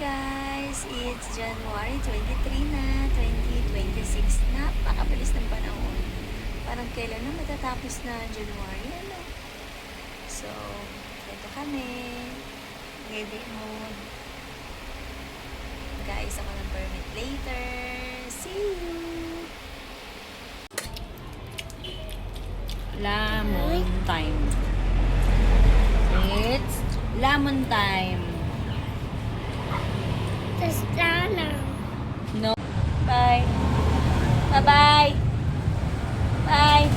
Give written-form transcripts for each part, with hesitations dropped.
guys! It's January 23 na, 2026. Napakabilis ng panahon. Parang kailan na matatapos na January, ano? So, ito kami. Heavy mood. Guys, ako ng permit later. See you! Lamon time. It's lamon time. No. Bye. Bye-bye. Bye.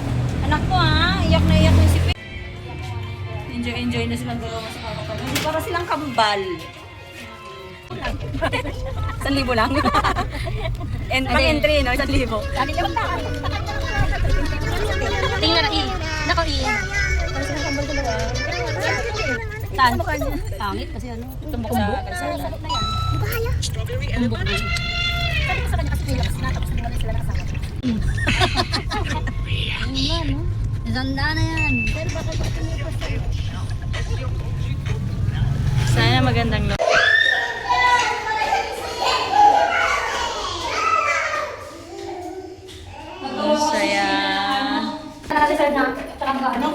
Anak ko ha, iyak na iyak na si Pete. Enjoy na silang dalawa sa kakapal. Hindi para silang kambal. 1,000 lang. Pag-entry, no? 1,000. Tingnan na, Nako, para silang kambal dalawa. Saan? Pangit kasi ano. Tumbok sa kalsada. Strawberry Tumbok element. din. Sabi ko sa kanya kasi nila kasi natapos na sila nakasama. Ano no? Isanda na yan. Sana magandang lo. Saya. Naka-reserve na. Tsaka mga ano?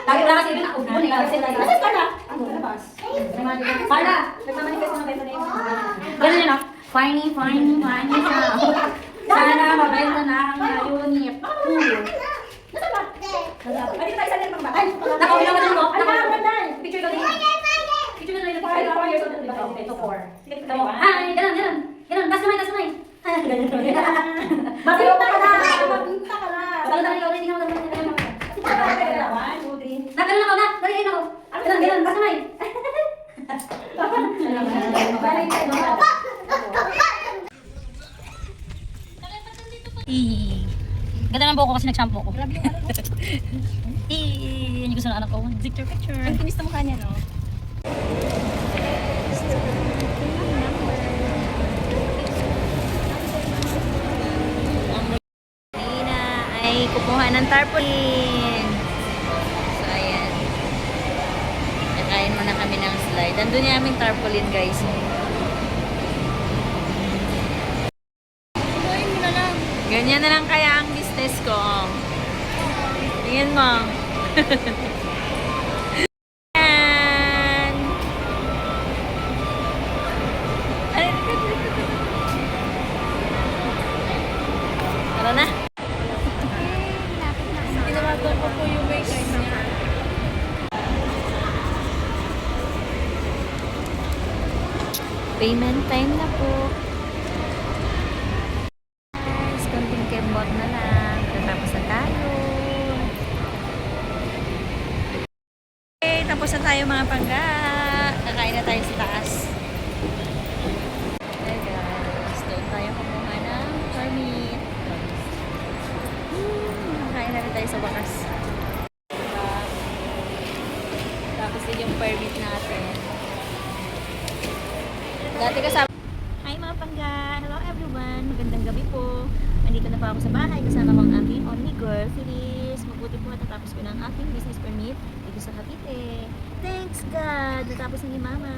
Lagi wala kasi yun ako. Kasi Carla. Ano? Labas. Carla. Nagmamanifest na benta na yun. Ganun yun, no? Fine. Sana mabenta na ang unit. Nasaan ba? Ay, dito tayo sa nilpang ba? Ay, naku, ginawa mo. Ano ka? Picture ko din. Picture ko din. 4 years old. Ito 4. Sige, tayo. Ay, ganun. Das kamay. Basta yung taka na. Basta na ikaw, hindi ka magandang. Nagkaroon ako na. Nariin ako. Ganun. Basta kamay. Ganda ng buhok ko kasi nag-shampoo ko. Yan yung gusto ng anak ko. Picture. Ang kinis na mukha niya, no? Nina ay kukuha ng tarpaulin. So, ayan. Nakain muna kami ng slide. Nandun yung aming tarpaulin, guys. Ganyan na lang kaya ang business ko. Tingnan mo. Ayan. Tara na. Ginagawa ko po yung makeup niya. Payment time na po. Kembot na lang. Tapos na tayo. Okay, tapos na tayo mga pangga. Kakain na tayo sa taas. Hey guys, doon tayo kumuha ng permit. Kakain na rin tayo sa wakas. Tapos din yung permit natin. Dati kasama. Hi mga pangga. Hello everyone. Magandang gabi po. Nandito na pa ako sa bahay kasama ko ang aking only girl, Phyllis. Mabuti po natatapos ko ng aking business permit dito sa Cavite. Thanks God! Natapos na ni Mama.